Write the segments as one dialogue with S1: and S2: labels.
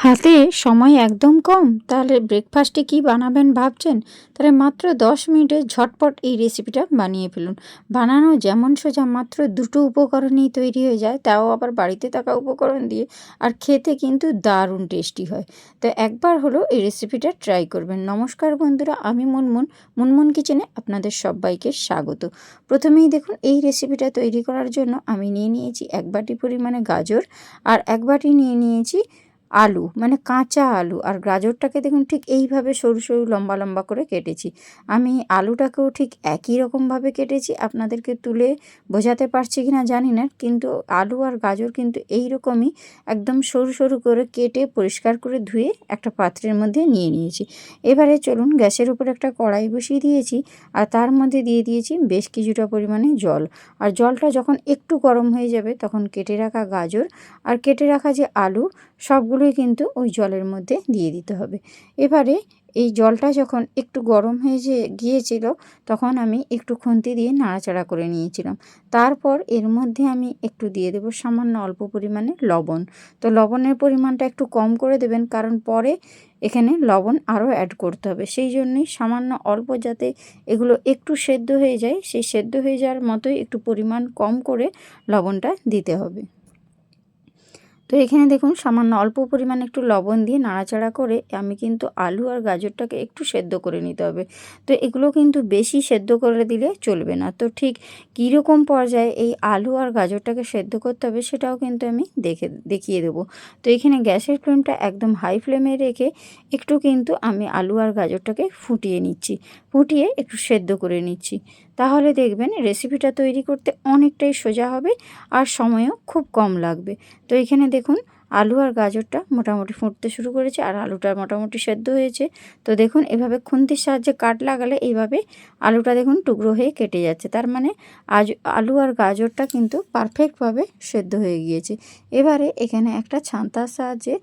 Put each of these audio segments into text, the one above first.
S1: হাতে সময় একদম কম, তাহলে ব্রেকফাস্টে কি বানাবেন ভাবছেন? তাহলে মাত্র 10 মিনিটে ঝটপট এই রেসিপিটা বানিয়ে ফেলুন। বানানো যেমন সোজা, মাত্র দুটো উপকরণেই তৈরি হয়ে যায়, তাও আবার বাড়িতে থাকা উপকরণ দিয়ে। আর খেতে কিন্তু দারুণ টেস্টি হয়। তো একবার হলো এই রেসিপিটা ট্রাই করবেন। নমস্কার বন্ধুরা, আমি মুনমুন। মুনমুন কিচেনে আপনাদের সবাইকে স্বাগত। প্রথমেই দেখুন, এই রেসিপিটা তৈরি করার জন্য আমি নিয়ে নিয়েছি 1 বাটি পরিমাণে গাজর, আর 1 বাটি নিয়ে নিয়েছি আলু, মানে কাঁচা আলু। আর গাজরটাকে দেখুন ঠিক এইভাবে সরু সরু লম্বা লম্বা করে কেটেছি। আমি আলুটাকেও ঠিক একই রকমভাবে কেটেছি। আপনাদেরকে তুলে বোঝাতে পারছি কি না জানি না, কিন্তু আলু আর গাজর কিন্তু এই রকমই একদম সরু সরু করে কেটে পরিষ্কার করে ধুয়ে একটা পাত্রের মধ্যে নিয়ে নিয়েছি। এবারে চলুন, গ্যাসের উপর একটা কড়াই বসিয়ে দিয়েছি, আর তার মধ্যে দিয়ে দিয়েছি বেশ কিছুটা পরিমাণে জল। আর জলটা যখন একটু গরম হয়ে যাবে, তখন কেটে রাখা গাজর আর কেটে রাখা যে আলু, সবগুলোই কিন্তু ওই জলের মধ্যে দিয়ে দিতে হবে। এবারে এই জলটা যখন একটু গরম হয়ে গিয়েছিল, তখন আমি একটু খুন্তি দিয়ে নাড়াচাড়া করে নিয়েছিলাম। তারপর এর মধ্যে আমি একটু দিয়ে দেবো সামান্য অল্প পরিমাণে লবণ। তো লবণের পরিমাণটা একটু কম করে দেবেন, কারণ পরে এখানে লবণ আরও অ্যাড করতে হবে। সেই জন্যই সামান্য অল্প, যাতে এগুলো একটু সেদ্ধ হয়ে যায়, সেই সেদ্ধ হয়ে যাওয়ার মতোই একটু পরিমাণ কম করে লবণটা দিতে হবে। তো এখানে দেখুন, সামান্য অল্প পরিমাণে একটু লবণ দিয়ে নাড়াচাড়া করে আমি কিন্তু আলু আর গাজরটাকে একটু সেদ্ধ করে নিতে হবে। তো এগুলো কিন্তু বেশি সেদ্ধ করে দিলে চলবে না। তো ঠিক কীরকম পর্যায়ে এই আলু আর গাজরটাকে সেদ্ধ করতে হবে, সেটাও কিন্তু আমি দেখিয়ে দেবো। তো এখানে গ্যাসের ফ্লেমটা একদম হাই ফ্লেমে রেখে একটু কিন্তু আমি আলু আর গাজরটাকে ফুটিয়ে নিচ্ছি, ফুটিয়ে একটু সেদ্ধ করে নিচ্ছি। তাহলে দেখবেন রেসিপিটা তৈরি করতে অনেকটাই সোজা হবে, আর সময়ও খুব কম লাগবে। তো এখানে দেখুন, আলু আর গাজরটা মোটামুটি ফুটতে শুরু করেছে, আর আলুটা মোটামুটি সেদ্ধ হয়েছে। তো দেখুন, এভাবে খুন্তির সাহায্যে কাট লাগালে এইভাবে আলুটা দেখুন টুকরো হয়ে কেটে যাচ্ছে। তার মানে আলু আর গাজরটা কিন্তু পারফেক্টভাবে সেদ্ধ হয়ে গিয়েছে। এবারে এখানে একটা ছান্তার সাহায্যে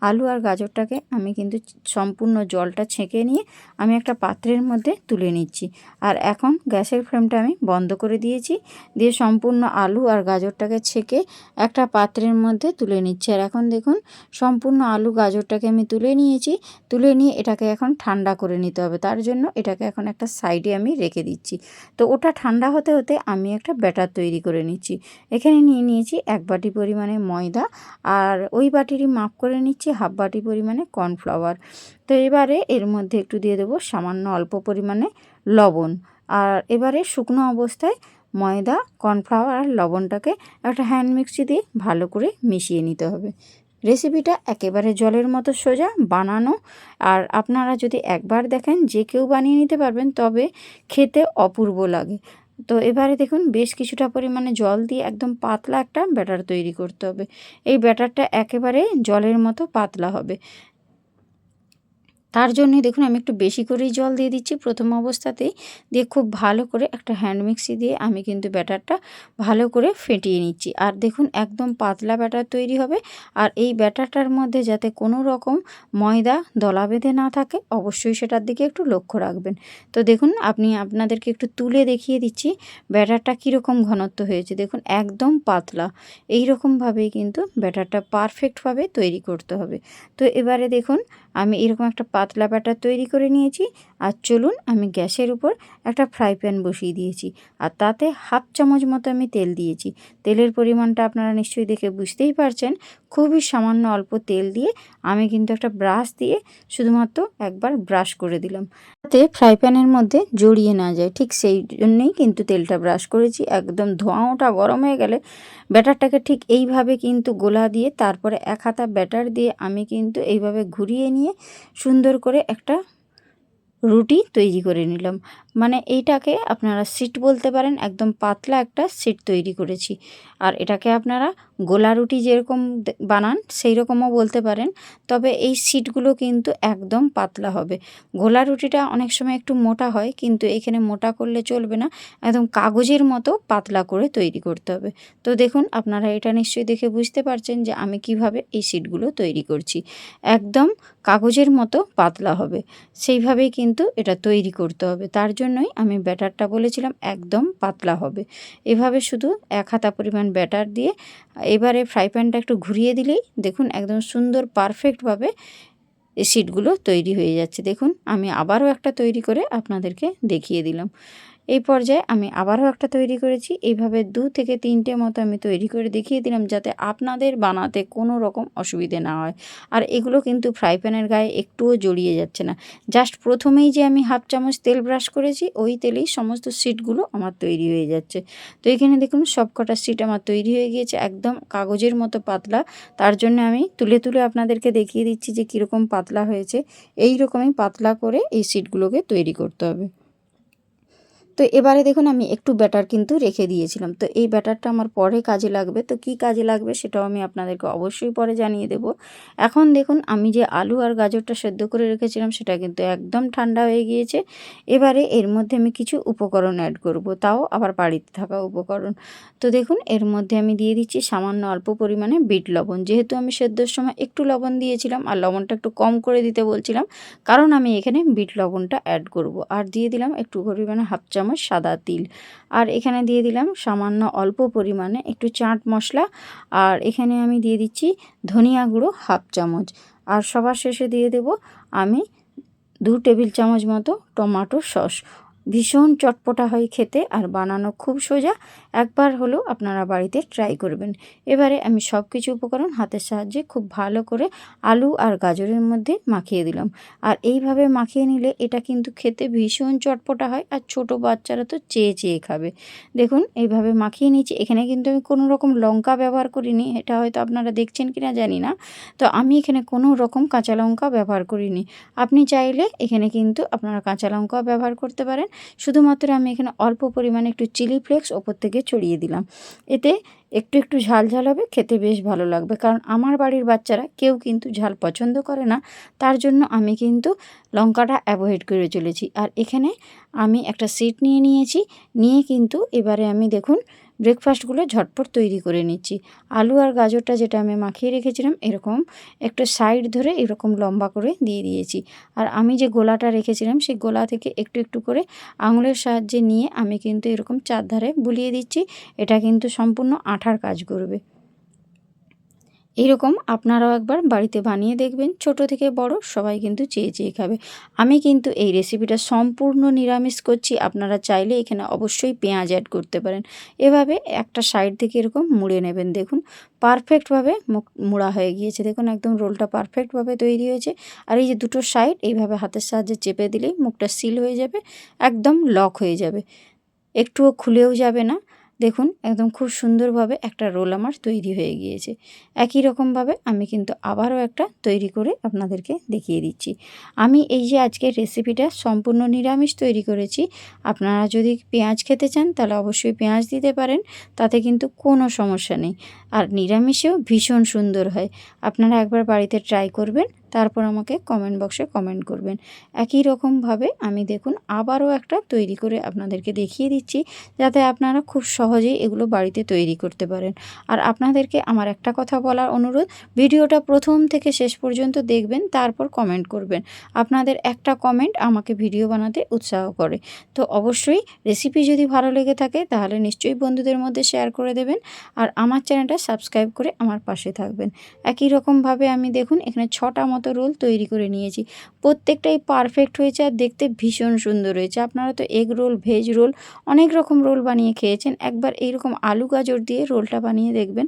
S1: আলু আর গাজরটাকে আমি কিন্তু সম্পূর্ণ জলটা ছেঁকে নিয়ে আমি একটা পাত্রের মধ্যে তুলে নিচ্ছি। আর এখন গ্যাসের ফ্লেমটা আমি বন্ধ করে দিয়েছি, দিয়ে সম্পূর্ণ আলু আর গাজরটাকে ছেঁকে একটা পাত্রের মধ্যে তুলে নিচ্ছি। আর এখন দেখুন, সম্পূর্ণ আলু গাজরটাকে আমি তুলে নিয়েছি। তুলে নিয়ে এটাকে এখন ঠান্ডা করে নিতে হবে। তার জন্য এটাকে এখন একটা সাইডে আমি রেখে দিচ্ছি। তো ওটা ঠান্ডা হতে হতে আমি একটা ব্যাটার তৈরি করে নিচ্ছি। এখানে নিয়ে নিয়েছি 1 বাটি পরিমাণে ময়দা, আর ওই বাটিরই মাপ করে নিচ্ছি 1/2 বাটি পরিমাণে কর্নফ্লাওয়ার। তো এবারে এর মধ্যে একটু দিয়ে দেবো সামান্য অল্প পরিমাণে লবণ। আর এবারে শুকনো অবস্থায় ময়দা, কর্নফ্লাওয়ার আর লবণটাকে একটা হ্যান্ড মিক্সি দিয়ে ভালো করে মিশিয়ে নিতে হবে। রেসিপিটা একেবারে জলের মতো সোজা বানানো, আর আপনারা যদি একবার দেখেন যে কেউ বানিয়ে নিতে পারবেন, তবে খেতে অপূর্ব লাগে। তো এবারে দেখুন, বেশ কিছুটা পরিমাণে জল দিয়ে একদম পাতলা একটা ব্যাটার তৈরি করতে হবে। এই ব্যাটারটা একেবারে জলের মতো পাতলা হবে। তার জন্যই দেখুন, আমি একটু বেশি করেই জল দিয়ে দিচ্ছি প্রথম অবস্থাতেই। দিয়ে খুব ভালো করে একটা হ্যান্ড মিক্সি দিয়ে আমি কিন্তু ব্যাটারটা ভালো করে ফেটিয়ে নিচ্ছি। আর দেখুন, একদম পাতলা ব্যাটার তৈরি হবে। আর এই ব্যাটারটার মধ্যে যাতে কোনো রকম ময়দা দলা বেঁধে না থাকে, অবশ্যই সেটার দিকে একটু লক্ষ্য রাখবেন। তো দেখুন, আপনাদেরকে একটু তুলে দেখিয়ে দিচ্ছি ব্যাটারটা কীরকম ঘনত্ব হয়েছে। দেখুন, একদম পাতলা। এই রকমভাবেই কিন্তু ব্যাটারটা পারফেক্টভাবে তৈরি করতে হবে। তো এবারে দেখুন, আমি এরকম একটা পাতলা ব্যাটার তৈরি করে নিয়েছি। আর চলুন, আমি গ্যাসের উপর একটা ফ্রাই প্যান বসিয়ে দিয়েছি, আর তাতে 1/2 চামচ মতো আমি তেল দিয়েছি। তেলের পরিমাণটা আপনারা নিশ্চয়ই দেখে বুঝতেই পারছেন। খুবই সামান্য অল্প তেল দিয়ে আমি কিন্তু একটা ব্রাশ দিয়ে শুধুমাত্র একবার ব্রাশ করে দিলাম, যাতে ফ্রাই প্যানের মধ্যে জড়িয়ে না যায়। ঠিক সেই জন্যেই কিন্তু তেলটা ব্রাশ করেছি। একদম ধোঁয়াটা গরম হয়ে গেলে ব্যাটারটাকে ঠিক এইভাবে কিন্তু গোলা দিয়ে, তারপরে 1 হাতা ব্যাটার দিয়ে আমি কিন্তু এইভাবে ঘুরিয়ে নিয়ে সুন্দর করে একটা রুটি তৈরি করে নিলাম। মানে এইটাকে আপনারা সিট বলতে পারেন, একদম পাতলা একটা সিট তৈরি করেছি। আর এটাকে আপনারা গোলা রুটি যেরকম বানান সেই রকমও বলতে পারেন, তবে এই সিটগুলো কিন্তু একদম পাতলা হবে। গোলা রুটিটা অনেক সময় একটু মোটা হয়, কিন্তু এখানে মোটা করলে চলবে না, একদম কাগজের মতো পাতলা করে তৈরি করতে হবে। তো দেখুন, আপনারা এটা নিশ্চয়ই দেখে বুঝতে পারছেন যে আমি কিভাবে এই সিটগুলো তৈরি করছি। একদম কাগজের মতো পাতলা হবে, সেইভাবেই কিন্তু এটা তৈরি করতে হবে। তার জন্য জন্যই আমি ব্যাটারটা বলেছিলাম একদম পাতলা হবে। এভাবে শুধু 1 হাতা পরিমাণ ব্যাটার দিয়ে এবারে ফ্রাই প্যানটা একটু ঘুরিয়ে দিলেই দেখুন একদম সুন্দর পারফেক্টভাবে এই শিটগুলো তৈরি হয়ে যাচ্ছে। দেখুন আমি আবারও একটা তৈরি করে আপনাদেরকে দেখিয়ে দিলাম। এই পর্যায়ে আমি আবারও একটা তৈরি করেছি। এইভাবে 2 থেকে 3টে মতো আমি তৈরি করে দেখিয়ে দিলাম, যাতে আপনাদের বানাতে কোনো রকম অসুবিধে না হয়। আর এগুলো কিন্তু ফ্রাই প্যানের গায়ে একটুও জড়িয়ে যাচ্ছে না। জাস্ট প্রথমেই যে আমি 1/2 চামচ তেল ব্রাশ করেছি, ওই তেলেই সমস্ত শিটগুলো আমার তৈরি হয়ে যাচ্ছে। তো এখানে দেখুন সবকটা শিট আমার তৈরি হয়ে গিয়েছে, একদম কাগজের মতো পাতলা। তার জন্য আমি তুলে তুলে আপনাদেরকে দেখিয়ে দিচ্ছি যে কীরকম পাতলা হয়েছে। এই রকমই পাতলা করে এই শিটগুলোকে তৈরি করতে হবে। তো এবারে দেখুন আমি একটু ব্যাটার কিন্তু রেখে দিয়েছিলাম। তো এই ব্যাটারটা আমার পরে কাজে লাগবে। তো কি কাজে লাগবে সেটাও আমি আপনাদেরকে অবশ্যই পরে জানিয়ে দেব। এখন দেখুন আমি যে আলু আর গাজরটা সেদ্ধ করে রেখেছিলাম সেটা কিন্তু একদম ঠান্ডা হয়ে গিয়েছে। এবারে এর মধ্যে আমি কিছু উপকরণ অ্যাড করব, তাও আবার বাড়িতে থাকা উপকরণ। তো দেখুন এর মধ্যে আমি দিয়ে দিচ্ছি সামান্য অল্প পরিমাণে বিট লবণ। যেহেতু আমি সেদ্ধর সময় একটু লবণ দিয়েছিলাম আর লবণটা একটু কম করে দিতে বলছিলাম, কারণ আমি এখানে বিট লবণটা অ্যাড করব। আর দিয়ে দিলাম একটু পরিমাণে 1/2 চামচ সাদা তিল। আর এখানে দিয়ে দিলাম সামান্য অল্প পরিমাণে একটু চাট মশলা। আর এখানে আমি দিয়ে দিচ্ছি ধনিয়া গুঁড়ো 1/2 চামচ। আর সবার শেষে দিয়ে দেব আমি 2 টেবিল চামচ মতো টমেটো সস। ভীষণ চটপটা হয় খেতে আর বানানো খুব সোজা। একবার হলেও আপনারা বাড়িতে ট্রাই করবেন। এবারে আমি সব কিছু উপকরণ হাতের সাহায্যে খুব ভালো করে আলু আর গাজরের মধ্যে মাখিয়ে দিলাম। আর এইভাবে মাখিয়ে নিলে এটা কিন্তু খেতে ভীষণ চটপটা হয় আর ছোট বাচ্চারা তো চেয়ে চেয়ে খাবে। দেখুন এইভাবে মাখিয়ে নিয়েছি। এখানে কিন্তু আমি কোনো রকম লঙ্কা ব্যবহার করিনি, এটা হয়তো আপনারা দেখছেন কিনা জানি না। তো আমি এখানে কোনো রকম কাঁচা লঙ্কা ব্যবহার করিনি। আপনি চাইলে এখানে কিন্তু আপনারা কাঁচা লঙ্কাও ব্যবহার করতে পারেন। শুধুমাত্র আমি এখানে অল্প পরিমাণে একটু চিলি ফ্লেক্স ওপর থেকে ছড়িয়ে দিলাম। এতে একটু একটু ঝাল ঝাল হবে, খেতে বেশ ভালো লাগবে। কারণ আমার বাড়ির বাচ্চারা কেউ কিন্তু ঝাল পছন্দ করে না, তার জন্য আমি কিন্তু লঙ্কাটা অ্যাভয়েড করে চলেছি। আর এখানে আমি একটা শিট নিয়ে নিয়েছি, নিয়ে কিন্তু এবারে আমি দেখুন ব্রেকফাস্টগুলো ঝটপট তৈরি করে নিচ্ছি। আলু আর গাজরটা যেটা আমি মাখিয়ে রেখেছিলাম এরকম একটা সাইড ধরে এরকম লম্বা করে দিয়ে দিয়েছি। আর আমি যে গোলাটা রেখেছিলাম সেই গোলা থেকে একটু একটু করে আঙুলের সাহায্যে নিয়ে আমি কিন্তু এরকম চারধারে বুলিয়ে দিচ্ছি। এটা কিন্তু সম্পূর্ণ আঠার কাজ করবে। এইরকম আপনারাও একবার বাড়িতে বানিয়ে দেখবেন, ছোট থেকে বড় সবাই কিন্তু চেয়ে চেয়ে খাবে। আমি কিন্তু এই রেসিপিটা সম্পূর্ণ নিরামিষ করছি, আপনারা চাইলে এখানে অবশ্যই পেঁয়াজ অ্যাড করতে পারেন। এভাবে একটা সাইড থেকে এরকম মুড়ে নেবেন। দেখুন পারফেক্টভাবে মুড়া হয়ে গিয়েছে। দেখুন একদম রোলটা পারফেক্টভাবে তৈরি হয়েছে। আর এই যে দুটো সাইড এইভাবে হাতের সাহায্যে চেপে দিলেই মুখটা সিল হয়ে যাবে, একদম লক হয়ে যাবে, একটুও খুলেও যাবে না। দেখুন একদম খুব সুন্দরভাবে একটা রোল আমার তৈরি হয়ে গিয়েছে। একই রকমভাবে আমি কিন্তু আবারও একটা তৈরি করে আপনাদেরকে দেখিয়ে দিচ্ছি। আমি এই যে আজকের রেসিপিটা সম্পূর্ণ নিরামিষ তৈরি করেছি। আপনারা যদি পেঁয়াজ খেতে চান তাহলে অবশ্যই পেঁয়াজ দিতে পারেন, তাতে কিন্তু কোনো সমস্যা নেই। আর নিরামিষেও ভীষণ সুন্দর হয়। আপনারা একবার বাড়িতে ট্রাই করবেন, তারপর আমাকে কমেন্ট বক্সে কমেন্ট করবেন। একই রকমভাবে আমি দেখুন আবারও একটা তৈরি করে আপনাদেরকে দেখিয়ে দিচ্ছি, যাতে আপনারা খুব সহজেই এগুলো বাড়িতে তৈরি করতে পারেন। আর আপনাদেরকে আমার একটা কথা বলার অনুরোধ, ভিডিওটা প্রথম থেকে শেষ পর্যন্ত দেখবেন, তারপর কমেন্ট করবেন। আপনাদের একটা কমেন্ট আমাকে ভিডিও বানাতে উৎসাহ করে। তো অবশ্যই রেসিপি যদি ভালো লেগে থাকে তাহলে নিশ্চয়ই বন্ধুদের মধ্যে শেয়ার করে দেবেন। আর আমার চ্যানেলটা সাবস্ক্রাইব করে আমার পাশে থাকবেন। একই রকমভাবে আমি দেখুন এখানে 6টা মতো রোল তৈরি করে নিয়েছি। প্রত্যেকটাই পারফেক্ট হয়েছে আর দেখতে ভীষণ সুন্দর হয়েছে। আপনারা তো এগ রোল, ভেজ রোল অনেক রকম রোল বানিয়ে খেয়েছেন, একবার এইরকম আলু গাজর দিয়ে রোলটা বানিয়ে দেখবেন,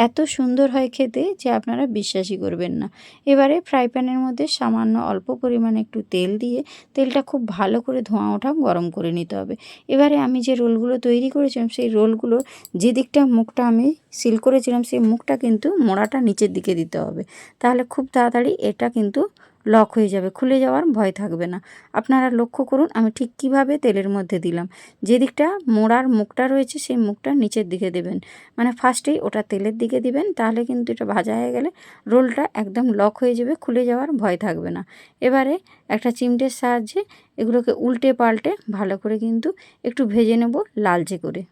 S1: এত সুন্দর হয় খেতে যে আপনারা বিশ্বাসই করবেন না। এবারে ফ্রাই প্যানের মধ্যে সামান্য অল্প পরিমাণে একটু তেল দিয়ে তেলটা খুব ভালো করে ধোঁয়া ওঠা গরম করে নিতে হবে। এবারে আমি যে রোলগুলো তৈরি করেছিলাম সেই রোলগুলোর যে দিকটা মুখটা আমি সিল করেছিলাম সেই মুখটা কিন্তু মোড়াটা নিচের দিকে দিতে হবে, তাহলে খুব তাড়াতাড়ি এটা কিন্তু লক হয়ে যাবে, খুলে যাওয়ার ভয় থাকবে না। আপনারা লক্ষ্য করুন আমি ঠিক কিভাবে তেলের মধ্যে দিলাম। যে দিকটা মোড়ার মুখটা রয়েছে সেই মুখটা নিচের দিকে দেবেন, মানে ফার্স্টেই ওটা তেলের দিকে দিবেন, তাহলে কিন্তু এটা ভাজা হয়ে গেলে রোলটা একদম লক হয়ে যাবে, খুলে যাওয়ার ভয় থাকবে না। এবারে একটা চিমটের সাহায্যে এগুলোকে উল্টে পাল্টে ভালো করে কিন্তু একটু ভেজে নেব লালচে করে।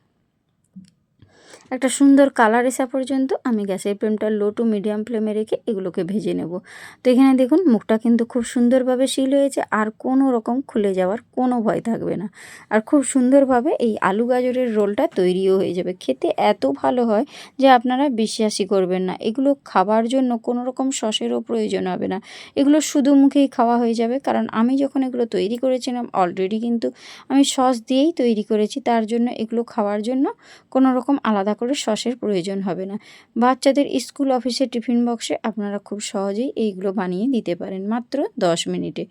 S1: একটা সুন্দর কালার আসা পর্যন্ত আমি গ্যাসের ফ্লেমটা লো টু মিডিয়াম ফ্লেমে রেখে এগুলোকে ভেজে নেব। তো এখানে দেখুন মুখটা কিন্তু খুব সুন্দরভাবে সিল হয়েছে, আর কোনো রকম খুলে যাওয়ার কোনো ভয় থাকবে না। আর খুব সুন্দরভাবে এই আলু গাজরের রোলটা তৈরিও হয়ে যাবে। খেতে এত ভালো হয় যে আপনারা বিশ্বাসই করবেন না। এগুলো খাবার জন্য কোনো রকম সসেরও প্রয়োজন হবে না, এগুলো শুধু মুখেই খাওয়া হয়ে যাবে। কারণ আমি যখন এগুলো তৈরি করেছিলাম অলরেডি কিন্তু আমি সস দিয়েই তৈরি করেছি, তার জন্য এগুলো খাওয়ার জন্য কোনো রকম আলাদা করে সসের প্রয়োজন হবে না। বাচ্চাদের স্কুল অফিসে টিফিন বক্সে আপনারা খুব সহজেই এইগুলো বানিয়ে দিতে পারেন মাত্র 10 মিনিটে।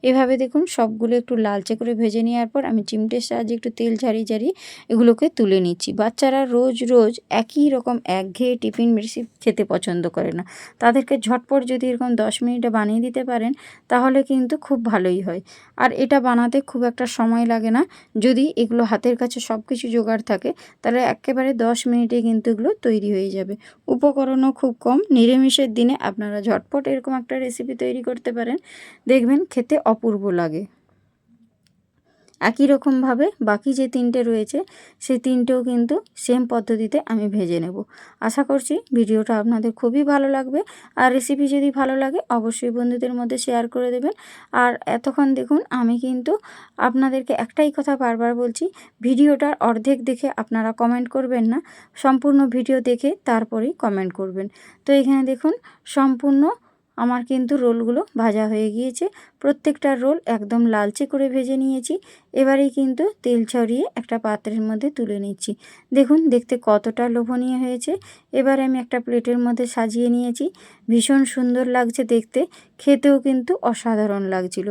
S1: এভাবে দেখুন সবগুলো একটু লালচে করে ভেজে নেওয়ার পর আমি চিমটের সাহায্যে একটু তেল ঝারিয়ে ঝারিয়ে এগুলোকে তুলে নিচ্ছি। বাচ্চারা রোজ রোজ একই রকম একঘেয়ে টিফিন রেসিপি খেতে পছন্দ করে না, তাদেরকে ঝটপট যদি এরকম 10 মিনিটে বানিয়ে দিতে পারেন তাহলে কিন্তু খুব ভালোই হয়। আর এটা বানাতে খুব একটা সময় লাগে না, যদি এগুলো হাতের কাছে সব কিছু জোগাড় থাকে তাহলে একেবারে 10 মিনিটে কিন্তু এগুলো তৈরি হয়ে যাবে। উপকরণও খুব কম, নিরামিষের দিনে আপনারা ঝটপট এরকম একটা রেসিপি তৈরি করতে পারেন, দেখবেন খেতে অপূর্ব লাগে। একই রকমভাবে বাকি যে 3টে রয়েছে সেই 3টেও কিন্তু সেম পদ্ধতিতে আমি ভেজে নেব। আশা করছি ভিডিওটা আপনাদের খুবই ভালো লাগবে, আর রেসিপি যদি ভালো লাগে অবশ্যই বন্ধুদের মধ্যে শেয়ার করে দেবেন। আর এতক্ষণ দেখুন আমি কিন্তু আপনাদেরকে একটাই কথা বারবার বলছি, ভিডিওটার অর্ধেক দেখে আপনারা কমেন্ট করবেন না, সম্পূর্ণ ভিডিও দেখে তারপরেই কমেন্ট করবেন। তো এখানে দেখুন সম্পূর্ণ আমার কিন্তু রোলগুলো ভাজা হয়ে গিয়েছে, প্রত্যেকটা রোল একদম লালচে করে ভেজে নিয়েছি। এবারেই কিন্তু তেল ছড়িয়ে একটা পাত্রের মধ্যে তুলে নিচ্ছি। দেখুন দেখতে কতটা লোভনীয় হয়েছে। এবার আমি একটা প্লেটের মধ্যে সাজিয়ে নিয়েছি, ভীষণ সুন্দর লাগছে দেখতে, খেতেও কিন্তু অসাধারণ লাগছিল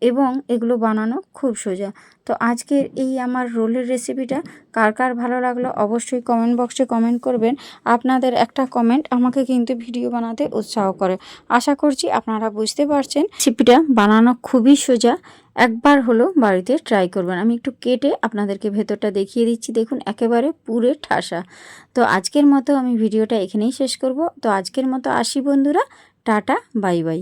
S1: এবং এগুলো বানানো খুব সোজা। তো আজকের এই আমার রোলের রেসিপিটা কার কার ভালো লাগলো অবশ্যই কমেন্ট বক্সে কমেন্ট করবেন। আপনাদের একটা কমেন্ট আমাকে কিন্তু ভিডিও বানাতে উৎসাহ করে। আশা করছি আপনারা বুঝতে পারছেন রেসিপিটা বানানো খুবই সোজা, একবার হলো বাড়িতে ট্রাই করবেন। আমি একটু কেটে আপনাদেরকে ভেতরটা দেখিয়ে দিচ্ছি, দেখুন একেবারে পুরে ঠাসা। তো আজকের মতো আমি ভিডিওটা এখানেই শেষ করব। তো আজকের মতো আসি বন্ধুরা, টাটা বাই বাই।